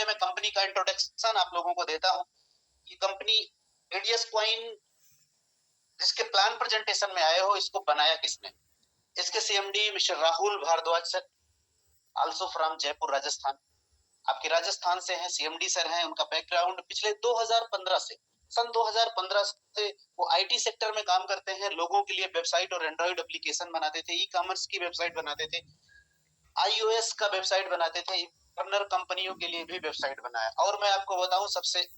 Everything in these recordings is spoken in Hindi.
पहले मैं कंपनी का इंट्रोडक्शन आप लोगों को देता हूँ। ये कंपनी एडीएस कॉइन जिसके प्लान प्रेजेंटेशन में आए हो, इसको बनाया किसने? इसके CMD mister Rahul Bhardwaj sir, also from Jaipur Rajasthan. आपके राजस्थान से हैं, सीएमडी सर हैं। उनका बैकग्राउंड पिछले 2015 से, सन 2015 से वो आईटी सेक्टर में काम करते हैं। लोगों के लिए वेबसाइट और एंड्रॉइड एप्लीकेशन बनाते थे, ई कॉमर्स की वेबसाइट बनाते थे, आईओएस का वेबसाइट बनाते थे, पार्टनर कंपनियों के लिए भी वेबसाइट बनाया। और मैं आपको बताऊं, सबसे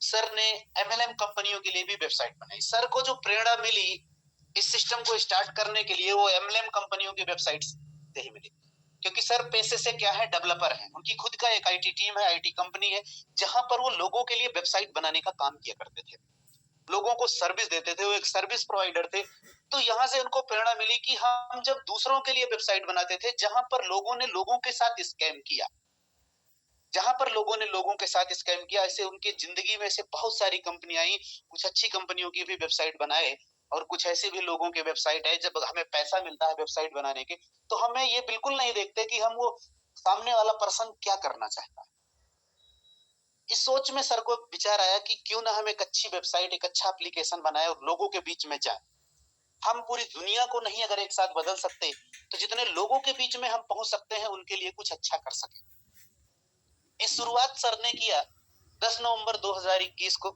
सर ने एमएलएम कंपनियों के लिए भी वेबसाइट बनाई। सर को जो प्रेरणा मिली इस सिस्टम को स्टार्ट करने के लिए, वो एमएलएम कंपनियों की वेबसाइट से ही मिली। क्योंकि सर पेशे से क्या है, डेवलपर है। उनकी खुद का एक आईटी टीम है, आईटी कंपनी है, जहां पर वो लोगों के लिए वेबसाइट बनाने का काम किया करते थे, लोगों को सर्विस देते थे, वो एक सर्विस प्रोवाइडर थे। तो यहाँ से उनको प्रेरणा मिली कि हम जब दूसरों के लिए वेबसाइट बनाते थे, जहां पर लोगों ने लोगों के साथ स्कैम किया, जहां पर लोगों ने लोगों के साथ स्कैम किया, ऐसे उनकी जिंदगी में से बहुत सारी कंपनियां आई। कुछ अच्छी कंपनियों की भी वेबसाइट बनाए और कुछ ऐसे भी लोगों के वेबसाइट है। जब हमें पैसा मिलता है वेबसाइट बनाने के, तो हमें ये बिल्कुल नहीं देखते कि हम वो सामने वाला पर्सन क्या करना चाहता है। इस सोच में सर को विचार आया कि क्यों ना हम एक अच्छी वेबसाइट, एक अच्छा एप्लीकेशन बनाए और लोगों के बीच में जाए। हम पूरी दुनिया को नहीं अगर एक साथ बदल सकते, तो जितने लोगों के बीच में हम पहुंच सकते हैं, उनके लिए कुछ अच्छा कर सके। इस शुरुआत सर ने किया 10 नवंबर 2021 को।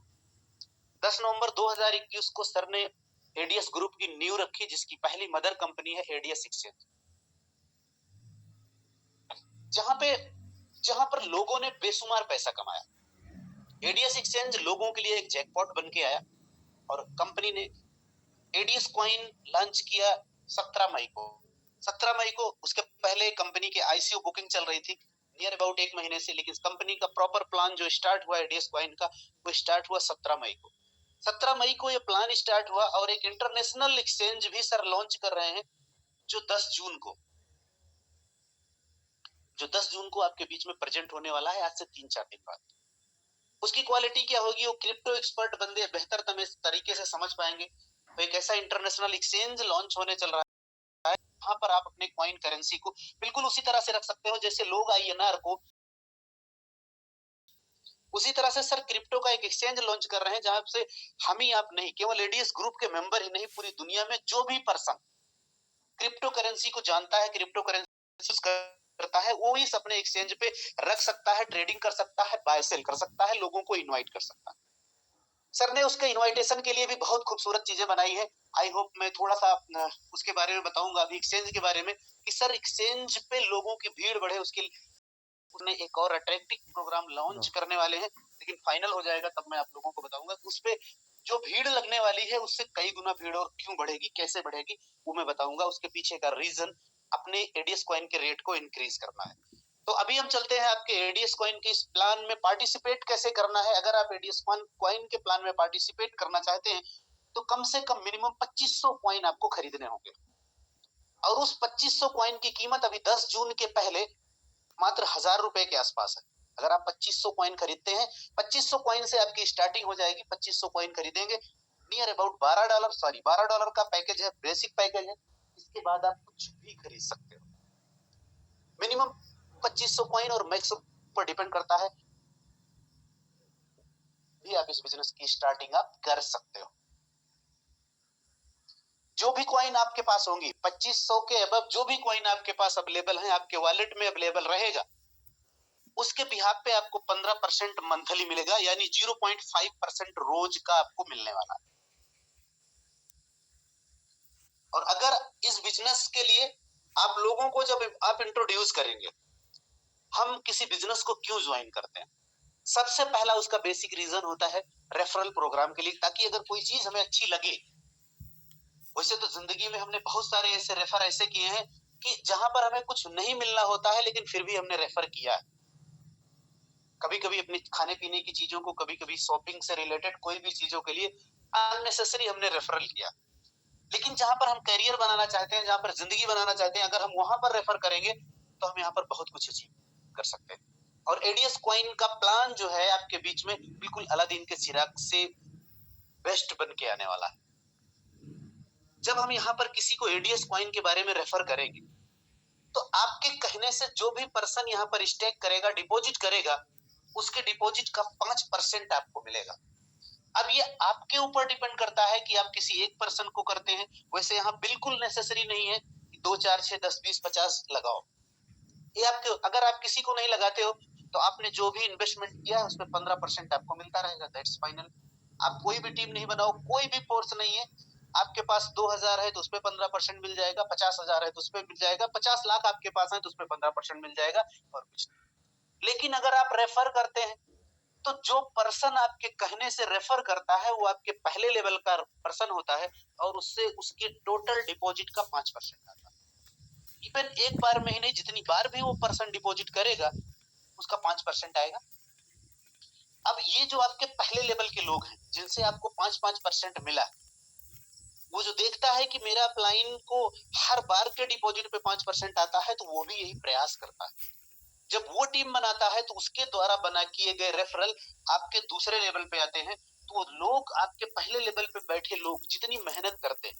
10 नवंबर 2021 को सर ने एडीएस ग्रुप की नींव रखी, जिसकी पहली मदर कंपनी है एडीएस एक्सचेंज। जहां पर लोगों ने बेशुमार पैसा कमाया। एडीएस एक्सचेंज लोगों के लिए एक जैकपॉट बन के आया और कंपनी ने एडीएस कॉइन लॉन्च किया 17 मई को। 17 मई को, उसके पहले कंपनी के आईसीओ बुकिंग चल रही थी नियर अबाउट 1 महीने से, लेकिन कंपनी का प्रॉपर प्लान जो स्टार्ट हुआ एडीएस कॉइन का, वो स्टार्ट हुआ 17 मई को। 17 मई को ये प्लान स्टार्ट हुआ और एक इंटरनेशनल एक्सचेंज भी सर लॉन्च कर रहे हैं, जो 10 जून को आपके बीच में प्रेजेंट होने वाला है, आज से 3-4 दिन बाद। उसकी क्वालिटी क्या होगी, वो क्रिप्टो एक्सपर्ट बंदे बेहतर तरीके से समझ पाएंगे। तो एक ऐसा इंटरनेशनल एक्सचेंज लॉन्च होने चल रहा है, वहां पर आप अपने कॉइन करेंसी को बिल्कुल उसी तरह से रख सकते हो जैसे लोग आईएनआर को। उसी तरह से सर क्रिप्टो का एक एक्सचेंज लॉन्च कर रहे हैं, जहां से हम ही आप नहीं, केवल एडीएस ग्रुप के मेंबर ही नहीं, पूरी दुनिया में जो भी पर्सन क्रिप्टो करेंसी को जानता है, क्रिप्टो करेंसी करता है, वो इस अपने एक्सचेंज पे रख सकता है, ट्रेडिंग कर सकता है, बाय सेल कर सकता है, लोगों को इनवाइट कर सकता है। सर ने उसके इनविटेशन के लिए भी बहुत खूबसूरत चीजें बनाई है। आई होप मैं थोड़ा सा उसके बारे में बताऊंगा अभी, एक्सचेंज के बारे में, कि सर एक्सचेंज पे लोगों की भीड़ बढ़े, उसके उसने एक और अट्रैक्टिव प्रोग्राम लॉन्च करने वाले हैं, लेकिन फाइनल हो जाएगा तब मैं आप लोगों को बताऊंगा। उस पे जो भीड़ लगने वाली है उससे कई गुना भीड़, और क्यों बढ़ेगी, कैसे बढ़ेगी, वो मैं बताऊंगा। उसके पीछे का रीजन अपने एडीएस कॉइन के रेट को इंक्रीज करना है। तो अभी हम चलते हैं आपके एडीएस कॉइन के इस प्लान में पार्टिसिपेट कैसे करना है। अगर आप एडीएस कॉइन के प्लान में पार्टिसिपेट करना चाहते हैं, तो कम से कम मिनिमम 2500 कॉइन आपको खरीदने होंगे, और उस 2500 कॉइन की कीमत अभी 10 जून के पहले मात्र 1000 रुपए के आसपास है। अगर आप 2500 कॉइन खरीदते हैं, 2500 कॉइन से आपकी स्टार्टिंग हो जाएगी। 2500 कॉइन खरीदेंगे, नियर अबाउट $12 का पैकेज है, बेसिक पैकेज है। इसके बाद आप कुछ भी खरीद सकते हो। मिनिमम 2500 कॉइन और मैक्सिमम पर डिपेंड करता है, भी आप इस बिजनेस की स्टार्टिंग आप कर सकते हो। जो भी कॉइन आपके पास होंगी, 2500 के अबव जो भी कॉइन आपके पास अवेलेबल है, आपके वॉलेट में अवेलेबल रहेगा, उसके बिहाफ पे आपको 15% मंथली मिलेगा, यानी 0.5% रोज का आपको मिलने वाला है। और अगर इस बिजनेस के लिए आप लोगों को जब आप इंट्रोड्यूस करेंगे, हम किसी बिजनेस को क्यों ज्वाइन करते हैं, सबसे पहला उसका बेसिक रीजन होता है रेफरल प्रोग्राम के लिए, ताकि अगर कोई चीज हमें अच्छी लगे। वैसे तो जिंदगी में हमने बहुत सारे ऐसे रेफर ऐसे किए हैं कि जहां पर हमें कुछ नहीं मिलना होता है, लेकिन फिर भी हमने रेफर किया है। कभी कभी अपनी खाने पीने की चीजों को, कभी कभी शॉपिंग से रिलेटेड कोई भी चीजों के लिए अननेसेसरी हमने रेफरल किया। लेकिन जहां पर हम करियर बनाना चाहते हैं, जहां पर जिंदगी बनाना चाहते हैं, अगर हम वहां पर रेफर करेंगे, तो हम यहाँ पर बहुत कुछ अचीव कर सकते हैं। और एडीएस कॉइन का प्लान जो है आपके बीच में बिल्कुल अलादीन के चिराग से बेस्ट बन के आने वाला है। जब हम यहाँ पर किसी को एडीएस कॉइन के बारे में रेफर करेंगे, तो आपके कहने से जो भी पर्सन यहाँ पर स्टेक करेगा, डिपॉजिट करेगा, उसके डिपॉजिट का 5% आपको मिलेगा। अब ये आपके ऊपर डिपेंड करता है कि आप किसी एक पर्सन को करते हैं। वैसे यहाँ बिल्कुल नेसेसरी नहीं है कि 2, 4, 6, 10, 20, 50 लगाओ। ये आपके, अगर आप किसी को नहीं लगाते हो तो आपने जो भी इन्वेस्टमेंट किया है उस पर 15% आपको मिलता रहेगा। That's final. आप कोई भी टीम नहीं बनाओ, कोई भी फोर्स नहीं है, आपके पास 2000 है तो उस पर 15% मिल जाएगा, 50,000 है तो उस पर मिल जाएगा, 50 लाख आपके पास है तो उस पर 15% मिल जाएगा, और कुछ नहीं। लेकिन अगर आप रेफर करते हैं तो जो पर्सन आपके कहने से रेफर करता है वो आपके पहले लेवल का पर्सन होता है, और उससे उसके टोटल डिपॉजिट का 5% आता है। इवन एक बार में ही नहीं, जितनी बार भी वो पर्सन डिपॉजिट करेगा उसका 5% आएगा। अब ये जो आपके पहले लेवल के लोग हैं जिनसे आपको 5% मिला, वो जो देखता है कि मेरा अपलाइन को हर बार के डिपॉजिट पे 5% आता है तो वो भी यही प्रयास करता है। जब वो टीम बनाता है तो उसके द्वारा बना किए गए रेफरल आपके दूसरे लेवल पे आते हैं। तो लोग, आपके पहले लेवल पे बैठे लोग जितनी मेहनत करते हैं,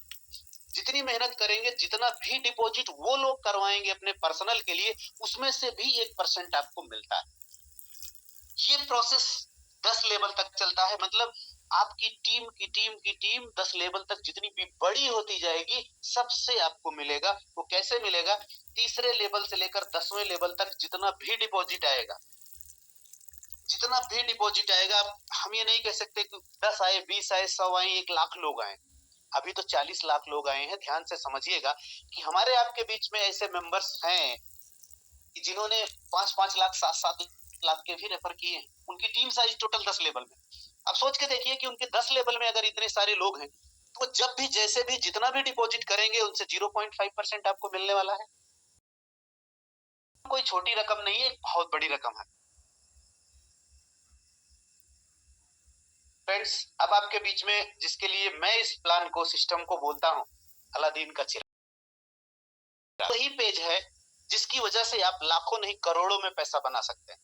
जितनी मेहनत करेंगे, जितना भी डिपॉजिट वो लोग करवाएंगे अपने पर्सनल के लिए, उसमें से भी 1% आपको मिलता है। ये प्रोसेस 10 लेवल तक चलता है। मतलब आपकी टीम की टीम की टीम 10 लेवल तक जितनी भी बड़ी होती जाएगी, सबसे आपको मिलेगा। वो कैसे मिलेगा? तीसरे लेवल से लेकर 10वें लेवल तक जितना भी डिपॉजिट आएगा, जितना भी डिपॉजिट आएगा, हम ये नहीं कह सकते कि 10 आए, 20 आए, 100 आए, 1 लाख लोग आए। अभी तो 40 लाख लोग आए हैं। ध्यान से समझिएगा कि हमारे आपके बीच में ऐसे मेंबर्स हैं कि जिन्होंने 5-5 लाख, 7-7 लाख के भी रेफर किए हैं। उनकी टीम साइज टोटल 10 लेवल में। अब सोच के देखिए कि उनके 10 लेवल में अगर इतने सारे लोग हैं तो जब भी, जैसे भी, जितना भी डिपॉजिट करेंगे उनसे 0.5% आपको मिलने वाला है। कोई छोटी रकम नहीं है, बहुत बड़ी रकम है। फ्रेंड्स, अब आपके बीच में जिसके लिए मैं इस प्लान को, सिस्टम को बोलता हूँ अलादीन का चिराग, वही पेज है जिसकी वजह से आप लाखों नहीं करोड़ों में पैसा बना सकते हैं।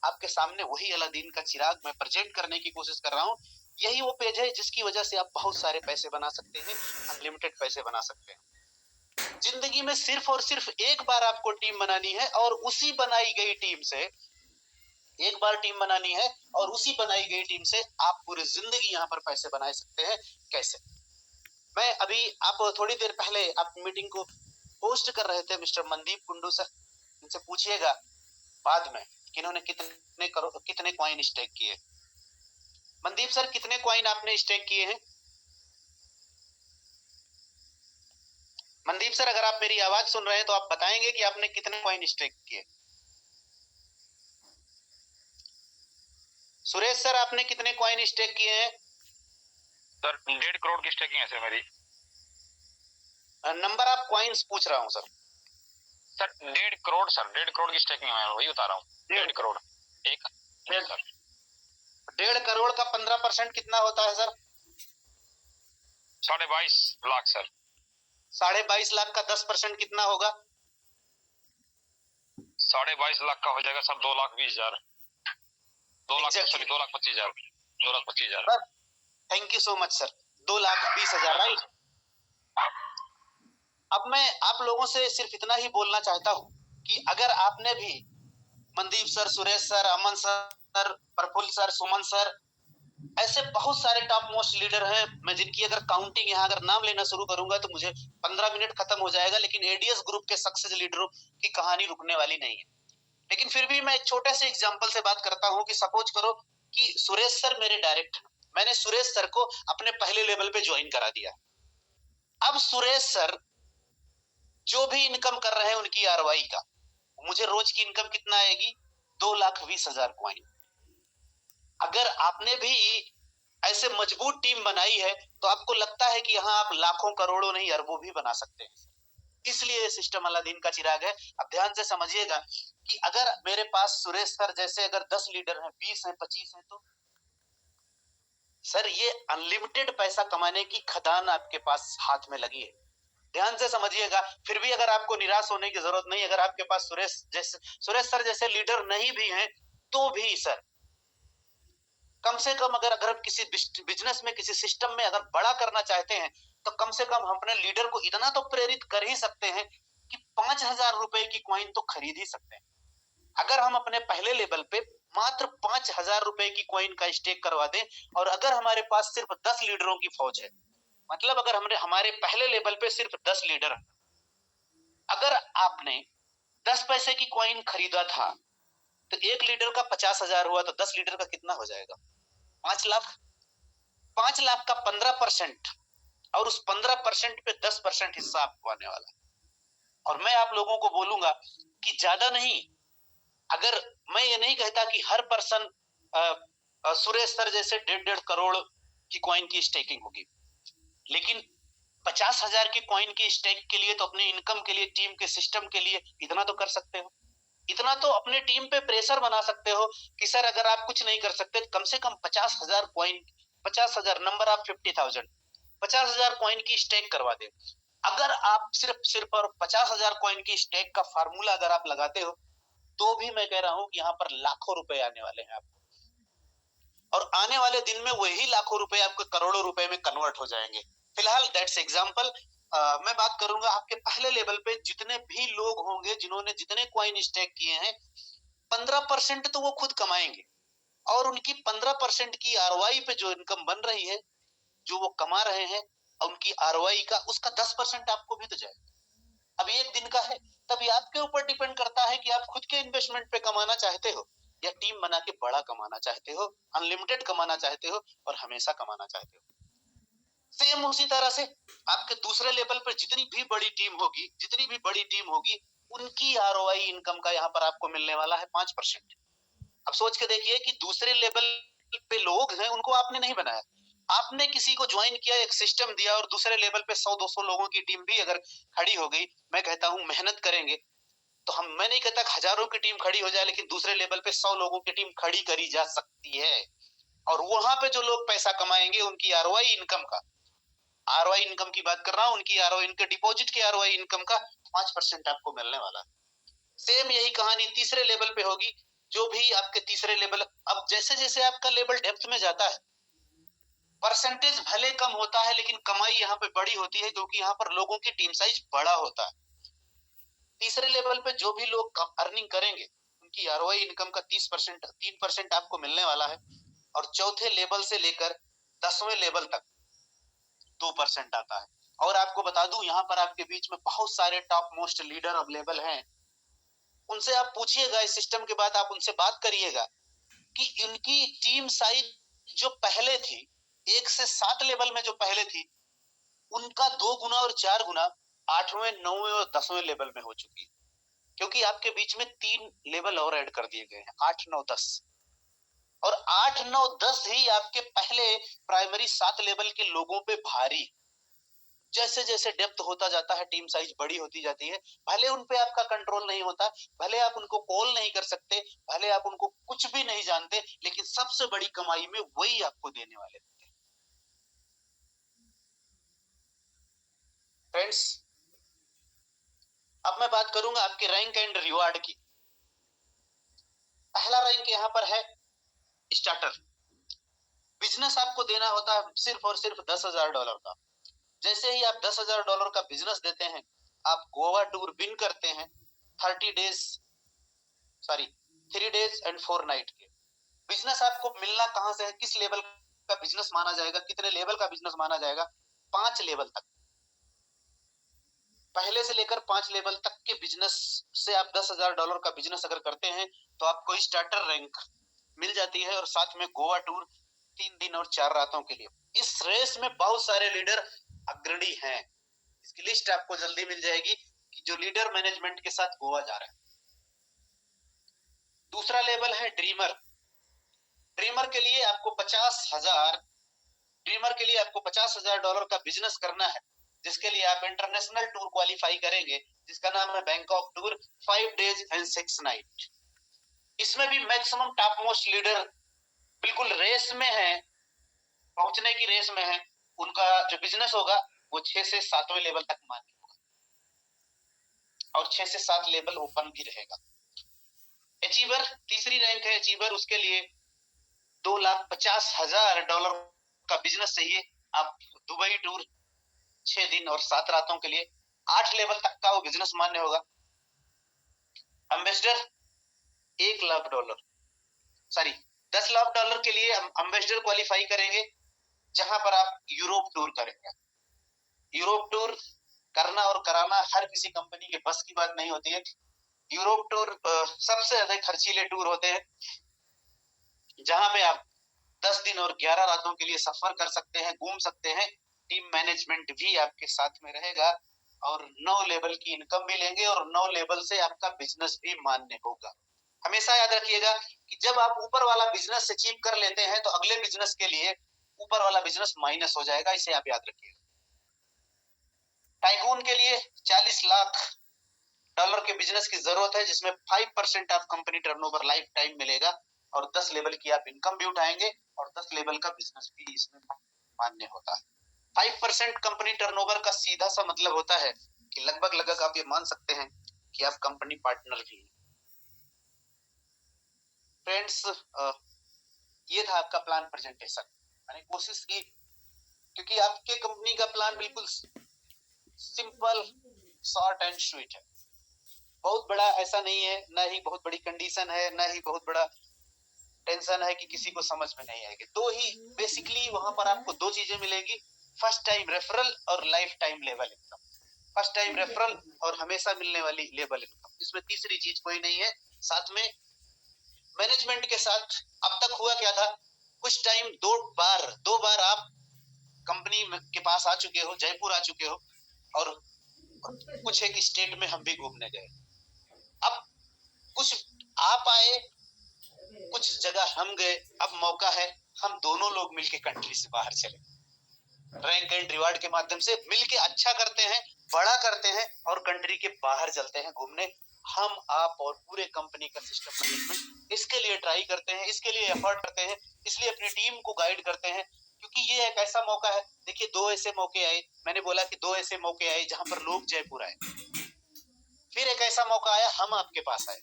आपके सामने वही अलादीन का चिराग मैं प्रेजेंट करने की कोशिश कर रहा हूँ। यही वो पेज है जिसकी वजह से आप बहुत सारे पैसे बना सकते हैं, अनलिमिटेड पैसे बना सकते हैं। जिंदगी में सिर्फ और सिर्फ एक बार आपको टीम बनानी है, और उसी बनाई गई टीम से, एक बार टीम बनानी है और उसी बनाई गई टीम से आप पूरी जिंदगी यहाँ पर पैसे बना सकते हैं। कैसे? मैं अभी, आप थोड़ी देर पहले आप मीटिंग को होस्ट कर रहे थे मिस्टर मनदीप कुंडू सर, इनसे पूछिएगा बाद में कि इन्होंने कितने कॉइन स्टेक किए। मनदीप सर, कितने कॉइन आपने स्टेक किए हैं? मनदीप सर, अगर आप मेरी आवाज सुन रहे हैं तो आप बताएंगे कि आपने कितने कॉइन स्टेक किए। सुरेश सर, आपने कितने कॉइन स्टेक किए हैं? सर 1.5 करोड़ की स्टेकिंग है सर मेरी। नंबर ऑफ कॉइन्स पूछ रहा हूँ sir. Sir 1.5 crore, sir 1.5 crore की स्टेकिंग है, वही बता रहा हूँ। 1.5 करोड़ एक सर। 1.5 करोड़ का 15% कितना होता है सर? 22.5 लाख सर। 22.5 लाख का 10% कितना होगा? 22.5 लाख का हो जाएगा sir 2,20,000। 2,25,000। 2,25,000। Thank you so much sir. 2,20,000, right. अब मैं आप लोगों से सिर्फ इतना ही बोलना चाहता हूँ कि अगर आपने भी मनदीप सर, सुरेश सर, अमन सर, प्रफुल्ल सर, सुमन सर, ऐसे बहुत सारे टॉप मोस्ट लीडर हैं, मैं जिनकी अगर काउंटिंग यहाँ अगर नाम लेना शुरू करूंगा तो मुझे 15 मिनट खत्म हो जाएगा। लेकिन एडीएस ग्रुप के सक्सेस लीडरों की कहानी रुकने वाली नहीं है। लेकिन फिर भी मैं एक छोटे से एग्जाम्पल से बात करता हूँ कि सपोज करो कि सुरेश सर मेरे डायरेक्ट, मैंने सुरेश सर को अपने पहले लेवल पे ज्वाइन करा दिया। अब सुरेश सर जो भी इनकम कर रहे हैं उनकी आरवाई का, मुझे रोज की इनकम कितना आएगी? 2,20,000 कॉइन। अगर आपने भी ऐसे मजबूत टीम बनाई है तो आपको लगता है कि यहाँ आप लाखों करोड़ों नहीं अरबों भी बना सकते हैं। इसलिए ये सिस्टम अलादीन का चिराग है। अब ध्यान से समझिएगा कि अगर मेरे पास सुरेश सर जैसे अगर 10 लीडर हैं, 20 हैं, 25 हैं, तो सर ये अनलिमिटेड पैसा कमाने की खदान आपके पास हाथ में लगी है। ध्यान से समझिएगा। फिर भी अगर आपको निराश होने की जरूरत नहीं, अगर आपके पास सुरेश सर जैसे लीडर नहीं भी हैं तो भी सर कम से कम अगर आप किसी बिजनेस में, किसी सिस्टम में अगर बड़ा करना चाहते हैं तो कम से कम हम अपने लीडर को इतना तो प्रेरित कर ही सकते हैं कि 5,000 रुपए की कॉइन तो खरीद ही सकते हैं। अगर हम अपने पहले लेवल पे मात्र 5,000 रुपए की कॉइन का स्टेक करवा दें, और अगर हमारे पास सिर्फ 10 लीडरों की फौज है, मतलब अगर हमने हमारे पहले लेवल पे सिर्फ 10 लीडर, अगर आपने 10 पैसे की कॉइन खरीदा था, तो एक लीडर का 50,000 हुआ, तो 10 लीडर का कितना हो जाएगा? 5 लाख। 5 लाख का 15%, और उस 15% पे 10% हिस्सा आपको आने वाला है। और मैं आप लोगों को बोलूंगा कि ज्यादा नहीं, अगर मैं ये नहीं कहता कि हर पर्सन सुरेश सर जैसे 1.5 करोड़ की कॉइन की स्टेकिंग होगी, लेकिन 50,000 की कॉइन की स्टेक के लिए तो अपने इनकम के लिए, टीम के सिस्टम के लिए इतना तो कर सकते हो। इतना तो अपने टीम पे प्रेशर बना सकते हो कि सर अगर आप कुछ नहीं कर सकते, कम से कम 50,000 कॉइन, 50,000 नंबर ऑफ 50,000, 50,000 कॉइन की स्टेक करवा दे। अगर आप सिर्फ और 50,000 कॉइन की स्टेक का फार्मूला अगर आप लगाते हो, तो भी मैं कह रहा हूं कि यहाँ पर लाखों रुपए आने वाले हैं आपको, और आने वाले दिन में वही लाखों रुपए आपके करोड़ों रुपए में कन्वर्ट हो जाएंगे। फिलहाल दैट्स एग्जांपल। मैं बात करूंगा आपके पहले लेवल पे जितने भी लोग होंगे जिन्होंने जितने कॉइन स्टेक किए हैं, 15% तो वो खुद कमाएंगे, और उनकी 15% की आरओआई पे जो इनकम बन रही है, जो वो कमा रहे हैं, उनकी आरओआई का उसका 10% आपको भी तो जाएगा। अब एक दिन का है, तभी आपके ऊपर डिपेंड करता है कि आप खुद के इन्वेस्टमेंट पे कमाना चाहते हो, या टीम बना के बड़ा कमाना चाहते हो, अनलिमिटेड कमाना चाहते हो, और हमेशा कमाना चाहते हो। सेम उसी तरह से आपके दूसरे लेवल पर जितनी भी बड़ी टीम होगी, उनकी आरओआई इनकम का यहाँ पर आपको मिलने वाला है 5%। अब सोच के देखिए कि दूसरे लेवल पे लोग हैं, उनको आपने नहीं बनाया, आपने किसी को ज्वाइन किया, एक सिस्टम दिया, और दूसरे लेवल पे 100-200 लोगों की टीम भी अगर खड़ी हो गई, मैं कहता हूं मेहनत करेंगे तो मैं नहीं कहता हजारों की टीम खड़ी हो जाए, लेकिन दूसरे लेवल पे 100 लोगों की टीम खड़ी करी जा सकती है। और वहां पे जो लोग पैसा कमाएंगे, उनकी आरओआई इनकम का, आरओआई इनकम की बात कर रहा हूं, उनकी आरओआई, इनके डिपॉजिट की आरओआई इनकम का 5% आपको मिलने वाला है। सेम यही कहानी तीसरे लेवल पे होगी। जो भी आपके तीसरे लेवल, अब जैसे जैसे आपका लेवल डेप्थ में जाता है, परसेंटेज भले कम होता है, लेकिन कमाई यहाँ पे बड़ी होती है, क्योंकि यहाँ पर लोगों की टीम साइज बड़ा होता है। तीसरे लेवल पे जो भी लोग अर्निंग करेंगे, उनकी आरओआई इनकम का 3% आपको मिलने वाला है, और चौथे लेवल से लेकर 10वें लेवल तक 2% आता है। और आपको बता दूं, यहाँ पर आपके बीच में बहुत सारे टॉप मोस्ट लीडर अवेलेबल हैं, उनसे आप पूछिएगा, इस सिस्टम के बाद आप उनसे बात करिएगा कि इनकी टीम साइज जो पहले थी, 1 से 7 लेवल में जो पहले थी, उनका 2 गुना और 4 गुना 8वें, 9वें और 10वें लेवल में हो चुकी है, क्योंकि आपके बीच में 3 लेवल और ऐड कर दिए गए हैं, 8, 9, 10। और 8, 9, 10 ही आपके पहले प्राइमरी 7 लेवल के लोगों पे भारी। जैसे जैसे डेप्थ होता जाता है, टीम साइज बड़ी होती जाती है, भले उन पे आपका कंट्रोल नहीं होता, भले आप उनको कॉल नहीं कर सकते, भले आप उनको कुछ भी नहीं जानते, लेकिन सबसे बड़ी कमाई में वही आपको देने वाले होते हैं। फ्रेंड्स, अब मैं बात करूंगा आपके रैंक एंड रिवार्ड की। पहला रैंक यहाँ पर है स्टार्टर। बिजनेस आपको देना होता है सिर्फ और सिर्फ $10,000 का। जैसे ही आप $10,000 का बिजनेस देते हैं, आप गोवा टूर विन करते हैं 3 डेज एंड 4 नाइट के। बिजनेस आपको मिलना कहां से है, किस लेवल का बिजनेस माना जाएगा, कितने लेवल का बिजनेस माना जाएगा? 5 लेवल तक, पहले से लेकर 5 लेवल तक के बिजनेस से आप $10,000 का बिजनेस अगर करते हैं, तो आपको स्टार्टर रैंक मिल जाती है, और साथ में गोवा टूर 3 दिन और 4 रातों के लिए। इस रेस में बहुत सारे लीडर अग्रणी हैं, इसकी लिस्ट आपको जल्दी मिल जाएगी कि जो लीडर मैनेजमेंट के साथ गोवा जा रहे हैं। दूसरा लेवल है ड्रीमर। ड्रीमर के लिए आपको $50,000 का बिजनेस करना है, जिसके लिए आप इंटरनेशनल टूर क्वालिफाई करेंगे, जिसका नाम है Bangkok tour 5 days and 6 night. इसमें भी मैक्सिमम टॉप मोस्ट लीडर बिल्कुल रेस में है, पहुंचने की रेस में है। उनका जो बिजनेस होगा वो 6 से 7वें लेवल तक मान्य होगा, और 6 से 7 लेवल ओपन भी रहेगा। अचीवर, तीसरी रैंक है अचीवर, उसके लिए $2,50,000 का बिजनेस चाहिए। आप दुबई टूर 6 दिन और 7 रातों के लिए 8 लेवल तक का वो बिजनेस मान्य होगा। एम्बेसडर $1 लाख, सॉरी $10 लाख के लिए हम एम्बेसडर क्वालिफाई करेंगे, जहां पर आप यूरोप टूर करेंगे। यूरोप टूर करना और कराना हर किसी कंपनी के बस की बात नहीं होती है। यूरोप टूर सबसे ज्यादा खर्चीले टूर होते हैं, जहां पे आप 10 दिन और 11 रातों के लिए सफर कर सकते हैं, घूम सकते हैं। टीम मैनेजमेंट भी आपके साथ में रहेगा और 9 लेवल की इनकम भी लेंगे और 9 लेवल से आपका बिजनेस भी मान्य होगा। हमेशा याद रखिएगा कि जब आप ऊपर वाला बिजनेस अचीव कर लेते हैं तो अगले बिजनेस के लिए ऊपर वाला बिजनेस माइनस हो जाएगा, इसे आप याद रखिएगा। टाइकून के लिए $40 लाख के बिजनेस की जरूरत है, जिसमें 5% of company turnover life time मिलेगा और 10 लेवल की आप इनकम भी उठाएंगे और 10 लेवल का बिजनेस भी इसमें मान्य होता है। 5% कंपनी टर्नओवर का सीधा सा मतलब होता है कि लगभग आप ये मान सकते हैं कि आप कंपनी पार्टनर भी हैं। फ्रेंड्स, ये था आपका प्लान प्रेजेंटेशन। मैंने कोशिश की, क्योंकि आपके कंपनी का प्लान बिल्कुल सिंपल, शॉर्ट एंड स्वीट है। बहुत बड़ा ऐसा नहीं है, ना ही बहुत बड़ी कंडीशन है, ना ही बहुत बड़ा टेंशन है कि किसी को समझ में नहीं आएगी। दो ही बेसिकली वहां पर आपको दो चीजें मिलेगी, फर्स्ट टाइम रेफरल और life time level income. First time referral और हमेशा मिलने वाली लेवल इनकम, इसमें तीसरी चीज कोई नहीं है। साथ में मैनेजमेंट के साथ अब तक हुआ क्या था, कुछ टाइम दो बार आप कंपनी के पास आ चुके हो, जयपुर आ चुके हो, और कुछ एक स्टेट में हम भी घूमने गए। अब कुछ आप आए, कुछ जगह हम गए, अब मौका है हम दोनों लोग मिलके कंट्री से बाहर चले, रैंक एंड रिवार्ड के माध्यम से मिलके अच्छा करते हैं, बड़ा करते हैं और कंट्री के बाहर चलते हैं घूमने। हम, आप और पूरे कंपनी का सिस्टम मैनेजमेंट इसके लिए ट्राई करते हैं, इसके लिए एफर्ट करते हैं, इसलिए अपनी टीम को गाइड करते हैं, क्योंकि ये एक ऐसा मौका है। देखिए, दो ऐसे मौके आए, मैंने बोला कि दो ऐसे मौके आए जहां पर लोग जयपुर आए, फिर एक ऐसा मौका आया हम आपके पास आए।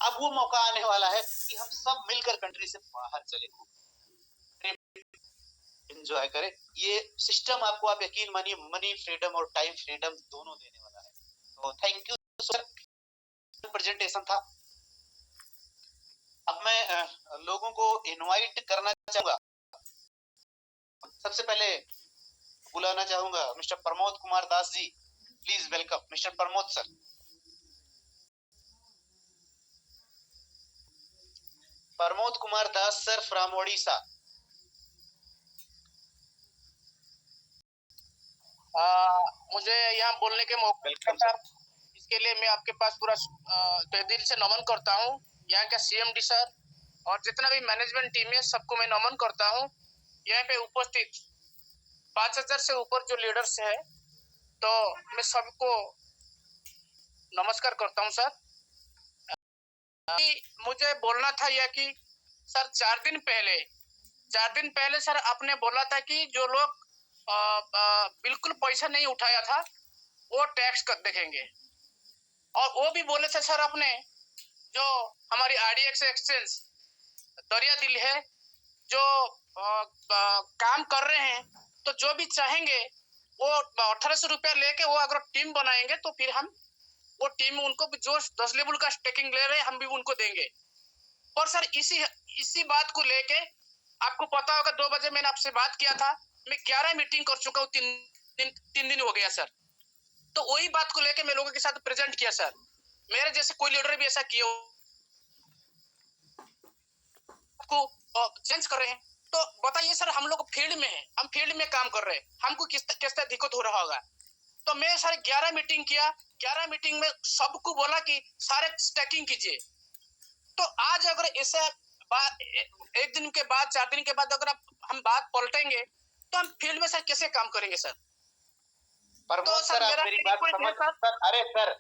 अब वो मौका आने वाला है कि हम सब मिलकर कंट्री से बाहर चले, एंजॉय करें। ये सिस्टम आपको, आप यकीन मानिए, मनी फ्रीडम और टाइम फ्रीडम दोनों देने वाला है। तो थैंक यू सर, प्रेजेंटेशन था। अब मैं लोगों को इनवाइट करना चाहूंगा। सबसे पहले बुलाना चाहूंगा mister Pramod Kumar Das ji. Please welcome mister Pramod sir. Pramod Kumar Das sir from Odisha. मुझे यहाँ बोलने के मौके वेलकम सर, इसके लिए मैं आपके पास पूरा तहे दिल से नमन करता हूँ। यहाँ का सीएमडी सर और जितना भी मैनेजमेंट टीम है, सबको मैं नमन करता हूँ। यहाँ पे उपस्थित 5000 से ऊपर जो लीडर्स है, तो मैं सबको नमस्कार करता हूँ सर। मुझे बोलना था यह कि सर 4 दिन पहले सर आपने बोला था कि जो लोग बिल्कुल पैसा नहीं उठाया था वो टैक्स कर देखेंगे, और वो भी बोले थे सर आपने, जो हमारी आरडीएक्स एक्सचेंज दरिया दिल है, जो काम कर रहे हैं, तो जो भी चाहेंगे वो 1800 रुपया लेके वो अगर टीम बनाएंगे तो फिर हम वो टीम उनको जो 10 लेवल का स्टेकिंग ले रहे हैं हम भी उनको देंगे। और सर इसी बात को लेके आपको पता होगा 2 बजे मैंने आपसे बात किया था, मैं 11 मीटिंग कर चुका हूँ, 3 दिन हो गया सर। तो वही बात को लेके मैं लोगों के साथ प्रेजेंट किया सर। मेरे जैसे कोई लीडर भी ऐसा किया को चेंज कर रहे हैं, तो बताइए सर, हम लोग फील्ड में हैं, हम फील्ड में काम कर रहे हैं, हमको किस तरह दिक्कत हो रहा होगा। तो मैं सर 11 मीटिंग किया, 11 मीटिंग में सबको बोला कि सारे स्टैकिंग कीजिए। तो आज अगर ऐसा एक दिन के बाद, 4 दिन के बाद अगर हम बात पलटेंगे तो हम फील्ड में सर कैसे काम करेंगे सर? प्रमोद सर, आप मेरी बात समझ सर। अरे सर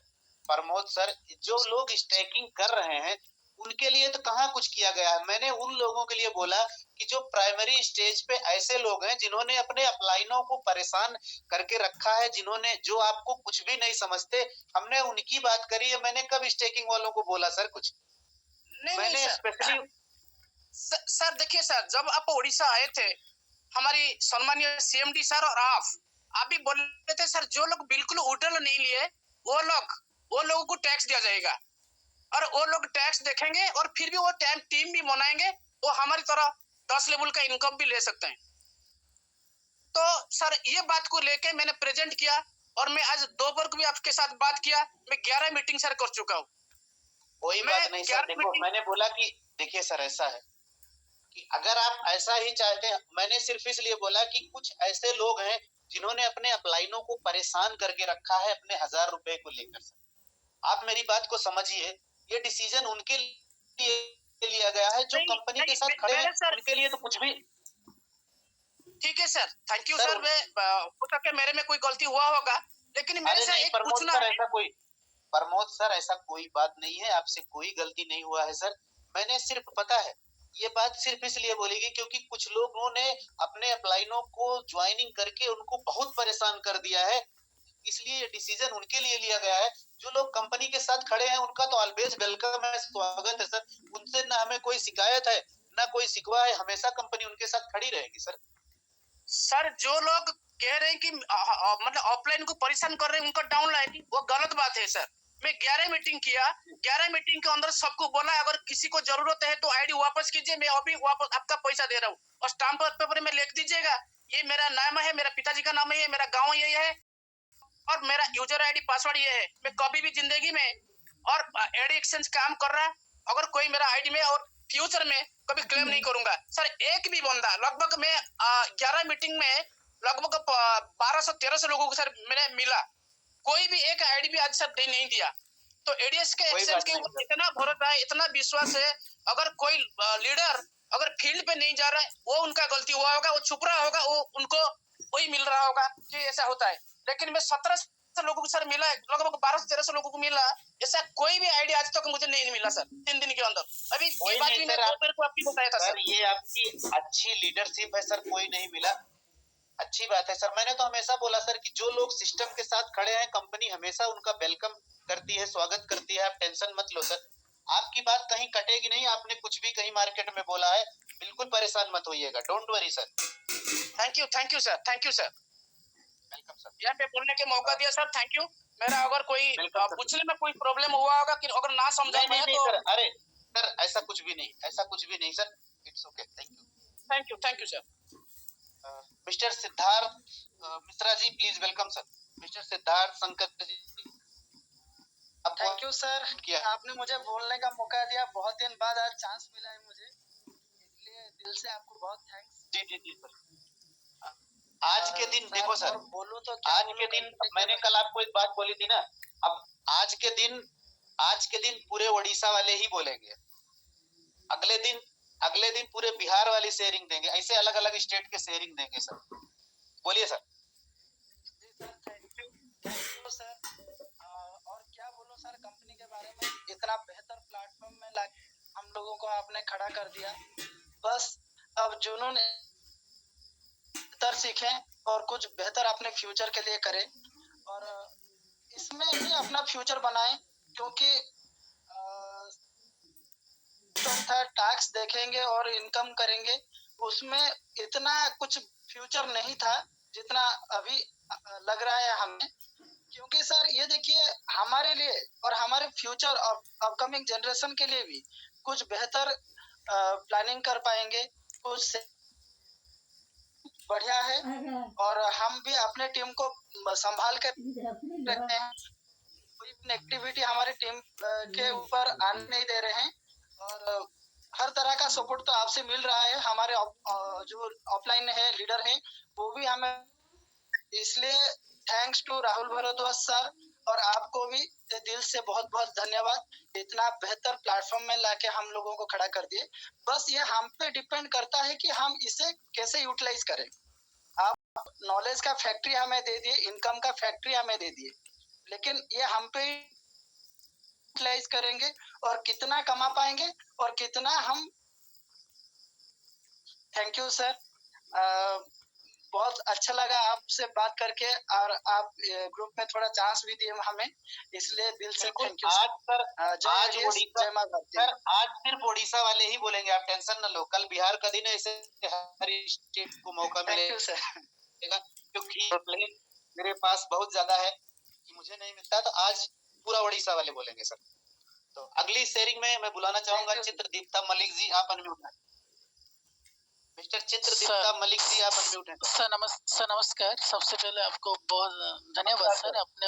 प्रमोद सर, जो लोग स्टैकिंग कर रहे हैं उनके लिए तो कहाँ कुछ किया गया है। मैंने उन लोगों के लिए बोला कि जो प्राइमरी स्टेज पे ऐसे लोग हैं जिन्होंने अपने अपलाइनों को परेशान करके रखा है, जिन्होंने, जो आपको कुछ भी नहीं समझते, हमने उनकी बात करी है। मैंने कब स्टैकिंग वालों को बोला सर कुछ? मैंने स्पेशली सर देखिए सर, जब आप उड़ीसा आए थे, हमारी सम्मानीय सीएमडी सर और आप भी बोल रहे थे सर, जो लोग बिल्कुल उड़ल नहीं लिए वो लोगों को टैक्स दिया जाएगा, और वो लोग टैक्स देखेंगे और फिर भी वो टीम भी बनाएंगे, वो हमारी तरह 10 लेवल का इनकम भी ले सकते हैं। तो सर ये बात को लेके मैंने प्रेजेंट किया, और मैं आज दोपहर को भी आपके साथ बात किया। मैं 11 मीटिंग सर कर चुका हूँ। कोई बात नहीं सर, देखो मैंने बोला कि देखिए सर, ऐसा है कि अगर आप ऐसा ही चाहते हैं, मैंने सिर्फ इसलिए बोला कि कुछ ऐसे लोग हैं जिन्होंने अपने अपलाइनों को परेशान करके रखा है अपने 1000 रुपए को लेकर। सर आप मेरी बात को समझिए, ये डिसीजन उनके लिए लिया गया है जो कंपनी के साथ खड़े हैं, उनके लिए तो कुछ भी ठीक है सर, थैंक यू सर। मैं हो सके मेरे में कोई गलती हुआ होगा, लेकिन मेरे से एक पूछना है। प्रमोद सर ऐसा कोई बात नहीं है, आपसे कोई गलती नहीं हुआ है सर। मैंने सिर्फ पता है ये बात सिर्फ इसलिए बोलेगी क्योंकि कुछ लोगों ने अपने अपलाइनों को ज्वाइनिंग करके उनको बहुत परेशान कर दिया है, इसलिए ये डिसीजन उनके लिए लिया गया है। जो लोग कंपनी के साथ खड़े हैं उनका तो ऑलवेज वेलकम है, स्वागत है सर। उनसे ना हमें कोई शिकायत है ना कोई शिकवा है, हमेशा कंपनी उनके साथ खड़ी रहेगी सर। सर जो लोग कह रहे हैं कि मतलब ऑफलाइन को परेशान कर रहे हैं उनका डाउनलाइन, वो गलत बात है सर। मैं 11 मीटिंग किया, 11 मीटिंग के अंदर सबको बोला अगर किसी को जरूरत है तो आईडी वापस कीजिए, मैं अभी वापस आपका पैसा दे रहा हूँ, और स्टाम्प पेपर में लिख दीजिएगा ये मेरा नाम है, मेरा पिताजी का नाम है, ये मेरा गाँव ये है, और मेरा यूजर आईडी पासवर्ड ये है। मैं कभी भी जिंदगी में और एडी एक्सचेंज काम कर रहा है, अगर कोई मेरा आईडी में और फ्यूचर में कभी क्लेम नहीं करूंगा सर। एक भी बंदा, लगभग मैं 11 मीटिंग में लगभग 1200-1300 लोगों को सर मैंने मिला, कोई भी एक आईडी भी आज सर नहीं दिया। तो एडीएस के एक्सचेंज के ऊपर इतना भरोसा है, इतना विश्वास है, अगर कोई लीडर अगर फील्ड पे नहीं जा रहा है वो उनका गलती हुआ होगा, वो छुप रहा होगा, वो उनको वही मिल रहा होगा कि ऐसा होता है। लेकिन मैं 1700 लोगों को सर मिला, लगभग 1200-1300 लोगों को मिला, ऐसा कोई भी आईडी आज तक मुझे नहीं मिला सर 3 दिन के अंदर। अभी ये बात भी मैं दोपहर को आपको बताया था सर। ये आपकी अच्छी लीडरशिप है सर, कोई नहीं मिला, अच्छी बात है सर। मैंने तो हमेशा बोला सर कि जो लोग सिस्टम के साथ खड़े हैं कंपनी हमेशा उनका वेलकम करती है, स्वागत करती है, आप टेंशन मत लो सर। आपकी बात कहीं कटेगी नहीं, आपने कुछ भी कहीं मार्केट में बोला है, बिल्कुल परेशान मत होइएगा, don't worry sir. Thank you sir, thank you sir, welcome sir. यहाँ पे बोलने के मौका दिया सर, थैंक यू। मेरा अगर कोई पूछने में कोई प्रॉब्लम हुआ होगा कि अगर ना समझा पाए तो सर, अरे सर ऐसा कुछ भी नहीं, ऐसा कुछ भी नहीं sir, it's okay, thank you sir. Mister Siddharth Mishra ji please welcome sir. Mister Siddharth Shankar ji, thank you sir, आपने मुझे बोलने का मौका दिया, बहुत दिन बाद आज चांस मिला है मुझे, इसलिए दिल से आपको बहुत थैंक्स। जी सर। आज के दिन देखो सर, बोलूं तो आज के दिन मैंने कल आपको एक बात बोली थी ना, अब आज के दिन पूरे उड़ीसा वाले ही बोलेंगे, अगले दिन पूरे बिहार वाली शेयरिंग देंगे, ऐसे अलग अलग स्टेट के शेयरिंग देंगे सर। बोलिए सर। जी सर, थैंक यू सर। और क्या बोलूं सर कंपनी के बारे में, इतना बेहतर प्लेटफॉर्म में ला हम लोगों को आपने खड़ा कर दिया। बस अब जुनून बेहतर सीखें और कुछ बेहतर अपने फ्यूचर के लिए करें, और इसमें ही अपना फ्यूचर बनाएं, क्योंकि टैक्स देखेंगे और इनकम करेंगे, उसमें इतना कुछ फ्यूचर नहीं था जितना अभी लग रहा है हमें। क्योंकि सर ये देखिए, हमारे लिए और हमारे फ्यूचर और अपकमिंग जनरेशन के लिए भी कुछ बेहतर प्लानिंग कर पाएंगे, कुछ बढ़िया है, और हम भी अपने टीम को संभाल कर रखते हैं, कोई एक्टिविटी हमारी टीम के ऊपर आने नहीं दे रहे हैं, और हर तरह का सपोर्ट तो आपसे मिल रहा है। हमारे जो ऑफलाइन है लीडर हैं वो भी हमें, इसलिए thanks to Rahul Bhardwaj sir, और आपको भी दिल से बहुत बहुत धन्यवाद, इतना बेहतर प्लेटफॉर्म में लाके हम लोगों को खड़ा कर दिए। बस ये हम पे डिपेंड करता है कि हम इसे कैसे यूटिलाइज करें। आप नॉलेज का फैक्ट्री हमें दे दिए, इनकम का फैक्ट्री हमें दे दिए, लेकिन ये हम पे यूटिलाइज करेंगे और कितना कमा पाएंगे और कितना हम। थैंक यू सर, बहुत अच्छा लगा आपसे बात करके, और आप ग्रुप में थोड़ा चांस भी दिए हमें, इसलिए दिल से थैंक यू सर। आज सिर्फ उड़ीसा वाले ही बोलेंगे, आप टेंशन न लो, कल बिहार का दिन है, इसे हर स्टेट को मौका मिलेगा, क्योंकि मेरे पास बहुत ज्यादा है कि मुझे नहीं मिलता, तो आज पूरा उड़ीसा वाले बोलेंगे सर। तो अगली शेयरिंग में मैं बुलाना चाहूंगा चित्रदीप्ता मलिक जी, आप अनम्यूट हैं। मिस्टर चित्रदीप्ता मलिक जी, आप अनम्यूट हैं। सर नमस्कार। सबसे पहले आपको बहुत धन्यवाद सर, अपने